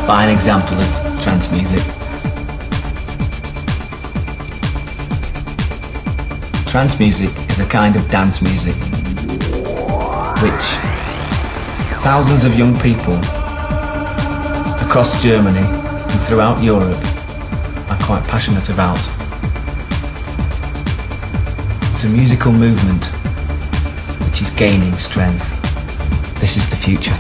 fine example of trance music. Trance music is a kind of dance music which thousands of young people across Germany and throughout Europe are quite passionate about. It's a musical movement which is gaining strength. This is the future.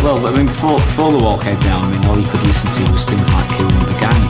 Well, I mean, before the wall came down, I mean, all you could listen to was things like Killing the Gang.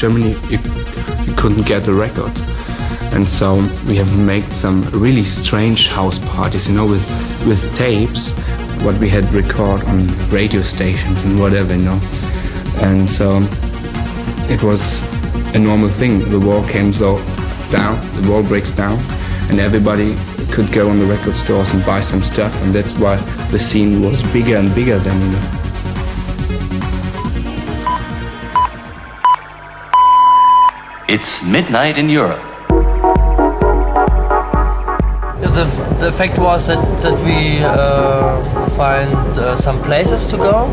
Germany, you couldn't get a record, and so we have made some really strange house parties, you know, with tapes, what we had record on radio stations and whatever, you know, and so it was a normal thing. The wall came down, the wall breaks down, and everybody could go on the record stores and buy some stuff, and that's why the scene was bigger and bigger then, you know. It's midnight in Europe. The fact was that we find some places to go,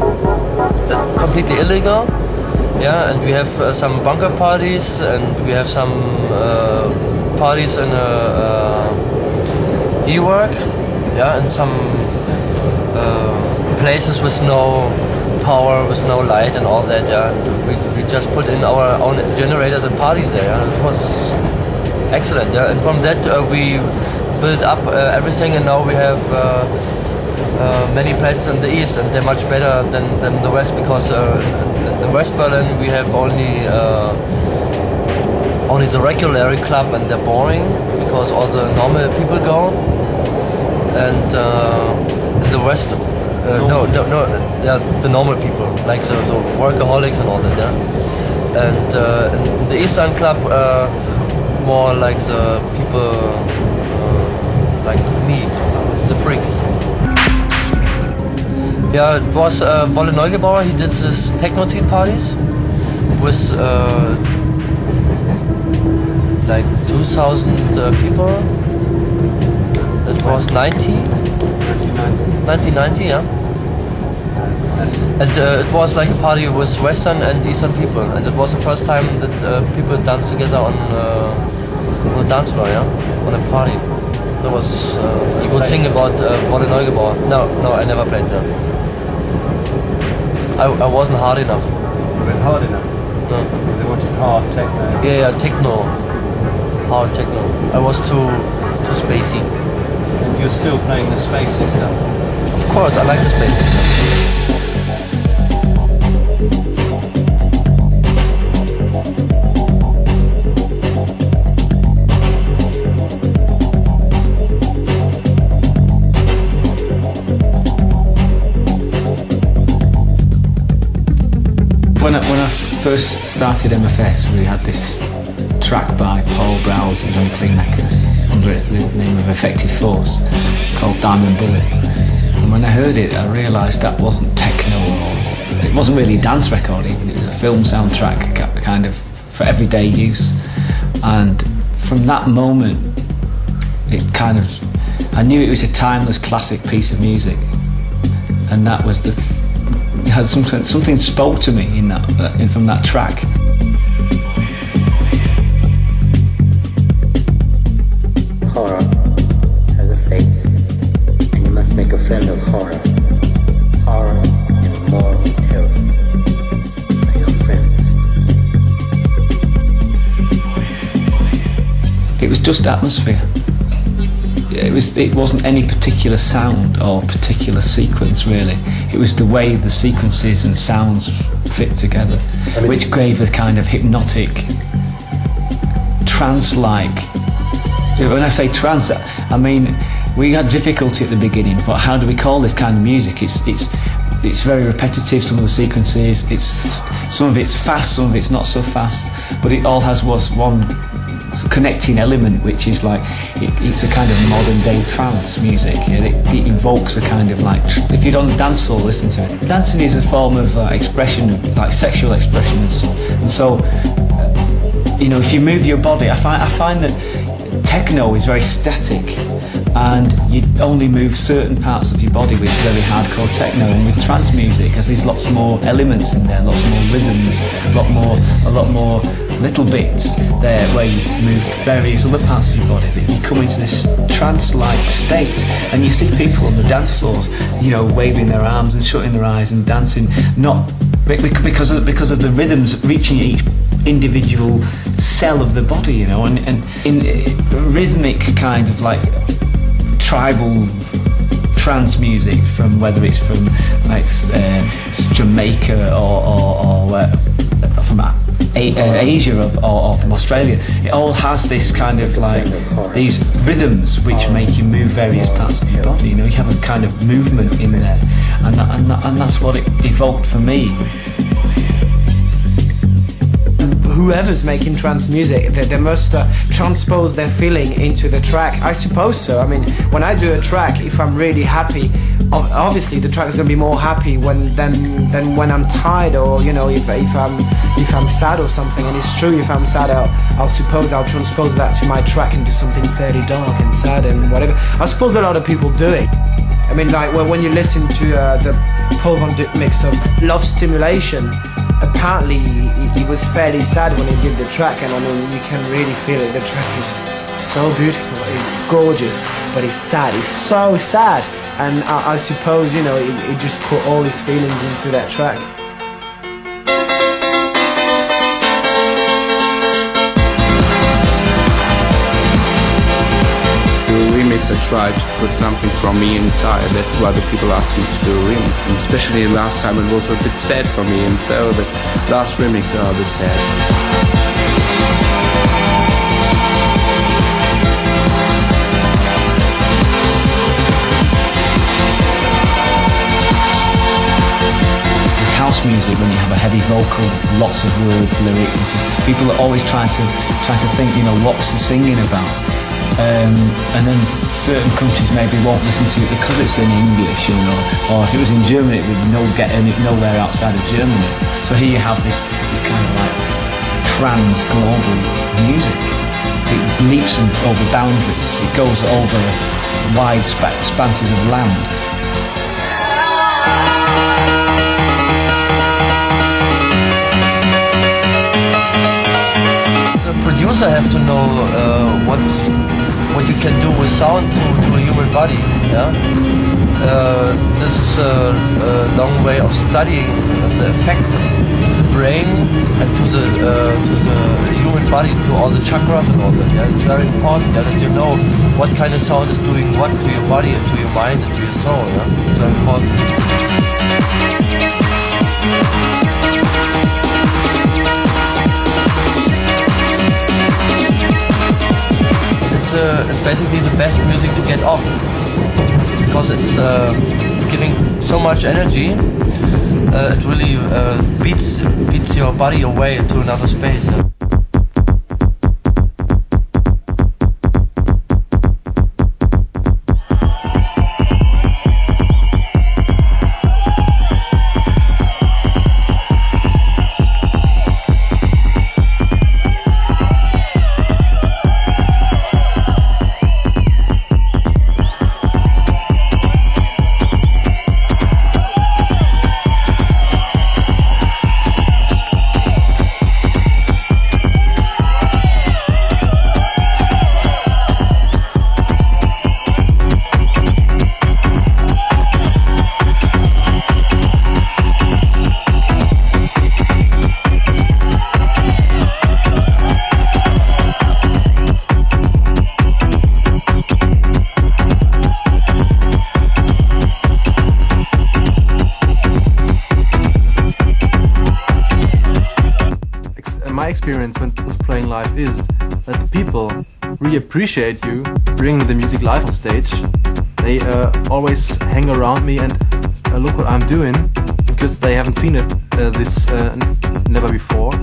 completely illegal. Yeah, and we have some bunker parties, and we have some parties in e-work. Yeah, and some places with no power, with no light and all that. Yeah, we just put in our own generators and parties there. Yeah? It was excellent. Yeah, and from that we built up everything, and now we have many places in the east, and they're much better than the west, because in West Berlin we have only the regular club, and they're boring because all the normal people go, and in the west. No, the normal people, like the workaholics and all that, yeah. And in the Eastern Club, more like the people like me, the freaks. Yeah, it was Wolle Neugebauer. He did this techno-teen parties with like 2,000 people. It was 90. 1990? 1990, yeah. And it was like a party with Western and Eastern people, and it was the first time that people danced together on the dance floor, yeah, on a party. There was you could sing about Wolle Neugebauer. No, I never played there. I wasn't hard enough. A bit hard enough? No. They wanted hard techno? Yeah, techno. Hard techno. I was too spacey. And you're still playing the spacey stuff? Of course, I like the spacey stuff. When I first started MFS, we had this track by Paul Browse, who was on Clean Records, under the name of Effective Force, called Diamond Bullet. And when I heard it, I realised that wasn't techno, or it wasn't really a dance record even. It was a film soundtrack, kind of for everyday use. And from that moment, I knew it was a timeless classic piece of music, and that was had something spoke to me in that from that track. Horror has a face, and you must make a friend of horror. Horror and moral terror are your friends. It was just atmosphere. It wasn't any particular sound or particular sequence really. It was the way the sequences and sounds fit together, which gave a kind of hypnotic, trance-like. When I say trance, I mean we had difficulty at the beginning. But how do we call this kind of music? It's very repetitive. Some of the sequences, some of it's fast, some of it's not so fast. But it all was one connecting element, which is like it's a kind of modern day trance music. It evokes a kind of like, if you're on the dance floor listening to it, dancing is a form of expression, of like sexual expression, and so if you move your body, I find that techno is very static, and you only move certain parts of your body with very hardcore techno. And with trance music, as there's lots more elements in there, lots more rhythms, a lot more little bits there where you move various other parts of your body, that you come into this trance-like state. And you see people on the dance floors, waving their arms and shutting their eyes and dancing, not because of the rhythms reaching each individual cell of the body, and in rhythmic kind of like tribal trance music, from whether it's from like Jamaica or from Asia or from Australia. It all has this kind of like these rhythms which make you move various parts of your body. You have a kind of movement in there, and that's what it evoked for me. Whoever's making trance music, they must transpose their feeling into the track. I suppose so. I mean, when I do a track, if I'm really happy, obviously the track is going to be more happy than when I'm tired, or if I'm sad or something. And it's true, if I'm sad, I'll transpose that to my track and do something fairly dark and sad and whatever. I suppose a lot of people do it. I mean, like when you listen to the Paul Van Dyk mix of Love Stimulation, apparently he was fairly sad when he did the track, and I mean you can really feel it. The track is so beautiful, it's gorgeous, but it's sad, it's so sad. And I suppose he just put all his feelings into that track. I tried to put something from me inside. That's why the people asked me to do a remix. And especially the last time it was a bit sad for me, and so the last remix are a bit sad. House music, when you have a heavy vocal, lots of words, lyrics and stuff, people are always trying to think, what's the singing about? And then certain countries maybe won't listen to it because it's in English, or if it was in German, it would get nowhere outside of Germany. So here you have this kind of like trans-global music. It leaps over boundaries. It goes over wide expanses of land. Producer have to know what you can do with sound to a human body. Yeah, this is a long way of studying the effect to the brain and to the human body, to all the chakras and all that. Yeah, it's very important, yeah, that you know what kind of sound is doing what to your body and to your mind and to your soul. Yeah, it's very important. It's basically the best music to get off, because it's giving so much energy. It really beats your body away to another space. Yeah. My experience when playing live is that people really appreciate you bringing the music live on stage. They always hang around me and look what I'm doing, because they haven't seen it never before.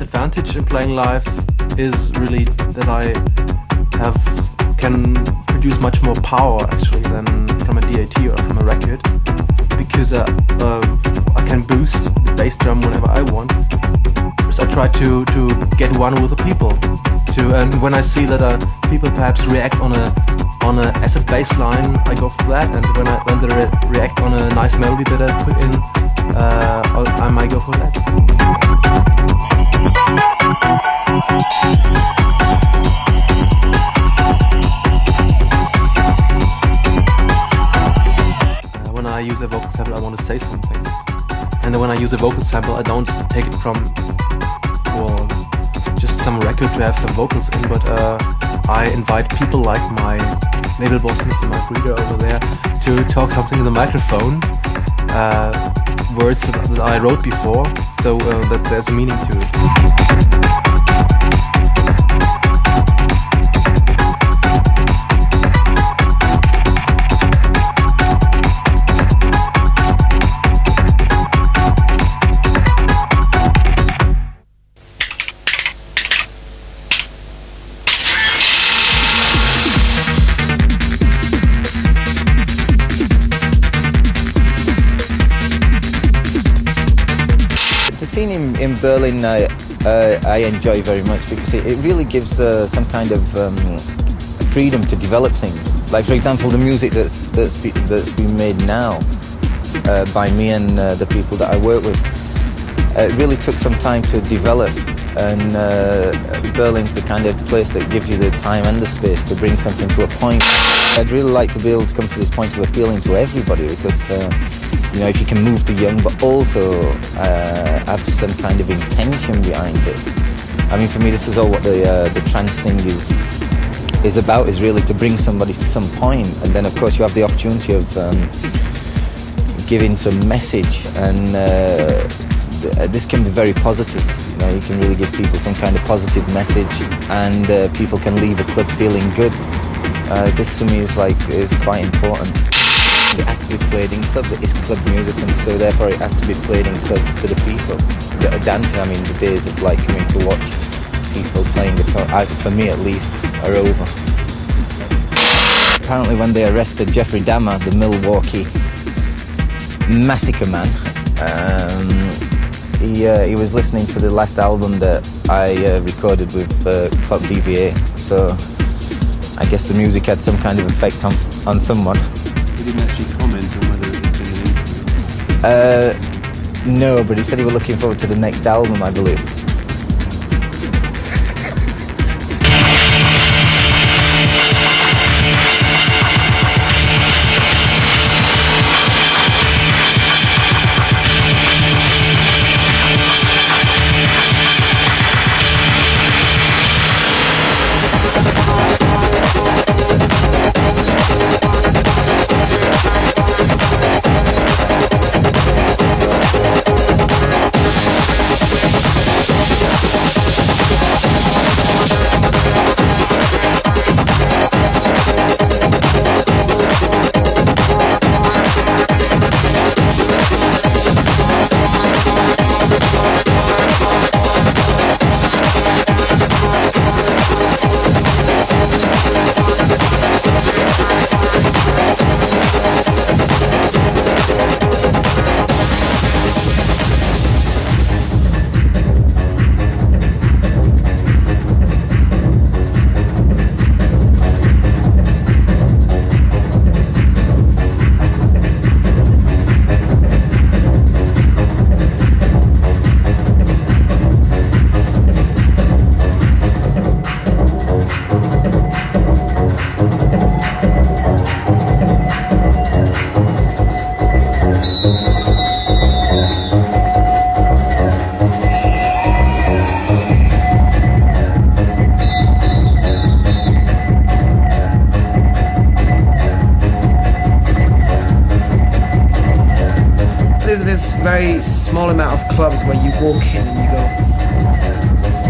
Advantage in playing live is really that I can produce much more power actually than from a DAT or from a record, because I can boost the bass drum whenever I want. So I try to get one with the people, and when I see that people perhaps react on a as a bass line, I go for that, and when they react on a nice melody that I put in, I might go for that. When I use a vocal sample, I want to say something, and when I use a vocal sample, I don't take it from just some record to have some vocals in, but I invite people like my label boss, Mr. Mike Reader over there, to talk something in the microphone, words that I wrote before, so that there's a meaning to it. In Berlin, I enjoy very much, because it really gives some kind of freedom to develop things. Like, for example, the music that's been made now by me and the people that I work with. It really took some time to develop, and Berlin's the kind of place that gives you the time and the space to bring something to a point. I'd really like to be able to come to this point of appealing to everybody, because you know, if you can move the young, but also have some kind of intention behind it. I mean, for me, this is all what the trance thing is about, is really to bring somebody to some point, and then of course you have the opportunity of giving some message, and this can be very positive. You know, you can really give people some kind of positive message, and people can leave a club feeling good. This to me is quite important. It has to be played in clubs. It is club music, and so therefore it has to be played in clubs for the people. Dancing, I mean, the days of like coming to watch people playing guitar, for me at least, are over. Apparently when they arrested Jeffrey Dahmer, the Massacre Man. He was listening to the last album that I recorded with Clock DVA, so I guess the music had some kind of effect on someone. He didn't actually comment on whether it had been an interview. No, but he said he was looking forward to the next album, I believe. There's very small amount of clubs where you walk in and you go,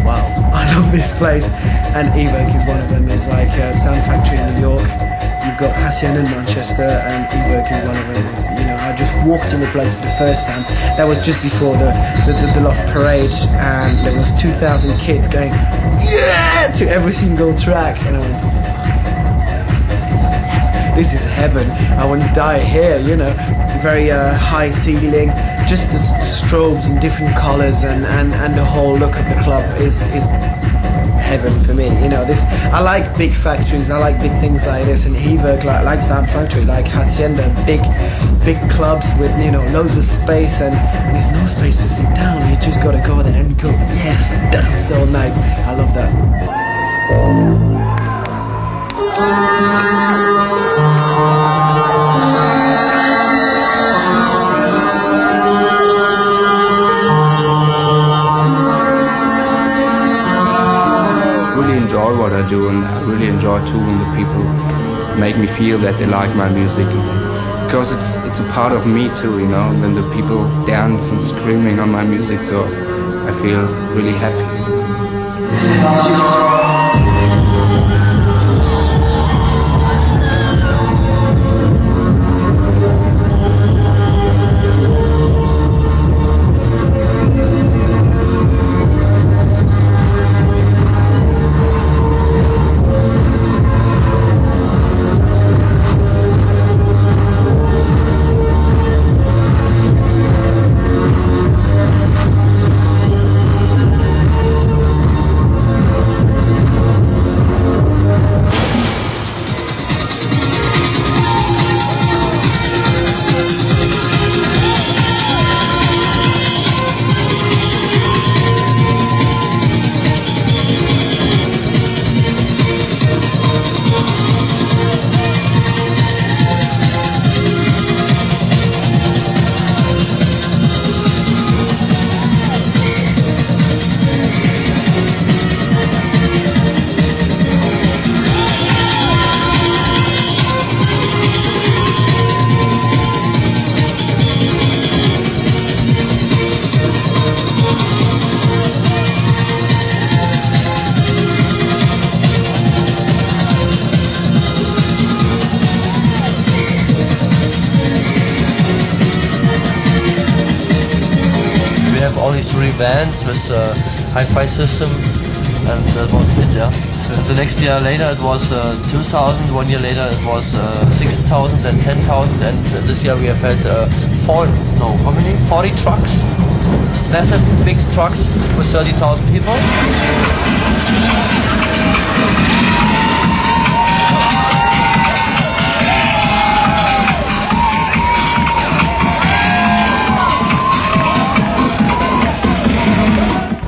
wow, I love this place. And Evoke is one of them. There's like Sound Factory in New York, you've got Hacienda in Manchester, and Evoke is one of them. You know, I just walked in the place for the first time. That was just before the Loft Parade, and there was 2,000 kids going, yeah, to every single track. And I went, this is heaven. I want to die here, you know. Very high ceiling, just the strobes in different colors, and the whole look of the club is heaven for me. You know, this, I like big factories, I like big things like this, and Evoke, like Sound Factory, like Hacienda, big clubs with, you know, loads of space, and there's no space to sit down. You just gotta go there and go, yes, dance all night. I love that. Enjoy what I do, and I really enjoy too when the people make me feel that they like my music, because it's a part of me too, you know, when the people dance and screaming on my music, so I feel really happy. All these three bands with a hi-fi system, and that was it, yeah. The next year later it was 2,000, 1 year later it was 6,000 and 10,000, and this year we have had 40 trucks, massive big trucks with 30,000 people.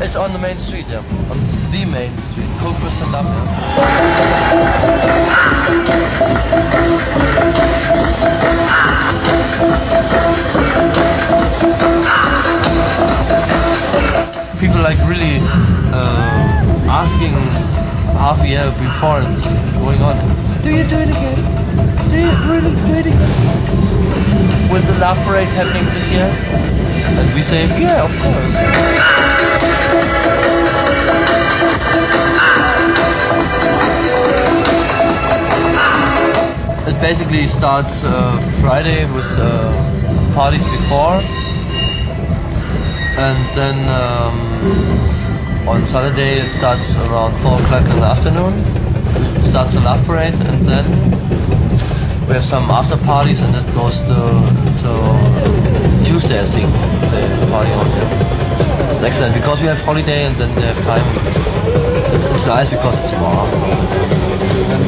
It's on the main street, yeah. On the main street. Kokos and Damm, people like really asking half a year before it's going on. Do you do it again? Do you really do it again? With the Love Parade happening this year? And we say, yeah, of course. It basically starts Friday with parties before, and then on Saturday it starts around 4 o'clock in the afternoon. It starts the Love Parade, and then we have some after parties, and it goes to Tuesday, I think, the party on there. It's excellent because we have holiday and then they have time. It's nice because it's warm.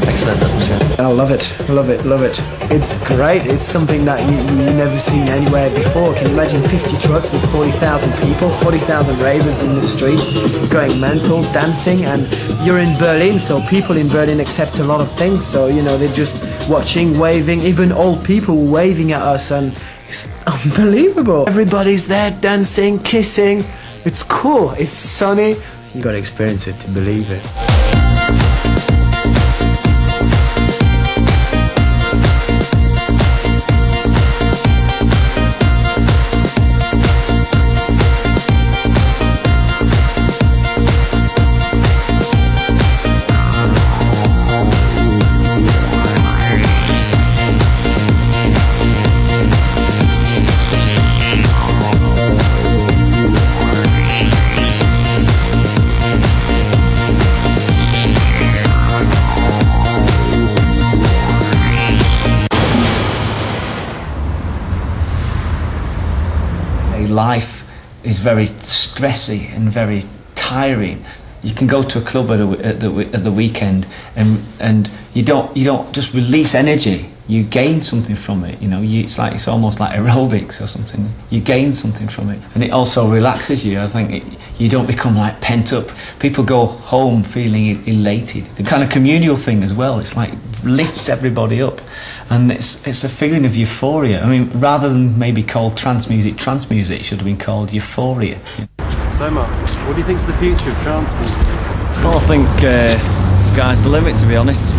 Excellent atmosphere. I love it, love it, love it. It's great. It's something that you've never seen anywhere before. Can you imagine 50 trucks with 40,000 people, 40,000 ravers in the street, going mental, dancing, and you're in Berlin, so people in Berlin accept a lot of things. So, you know, they're just watching, waving, even old people waving at us, and it's unbelievable. Everybody's there dancing, kissing. It's cool, it's sunny. You gotta experience it to believe it. Life is very stressy and very tiring. You can go to a club at the weekend and you don't just release energy. You gain something from it. You know, it's almost like aerobics or something. You gain something from it, and it also relaxes you. I think you don't become like pent up. People go home feeling elated. The kind of communal thing as well. It's like lifts everybody up, and it's a feeling of euphoria. I mean, rather than maybe called trance music, it should have been called euphoria. So, Mark, what do you think is the future of trance music? Well, I think sky's the limit, to be honest.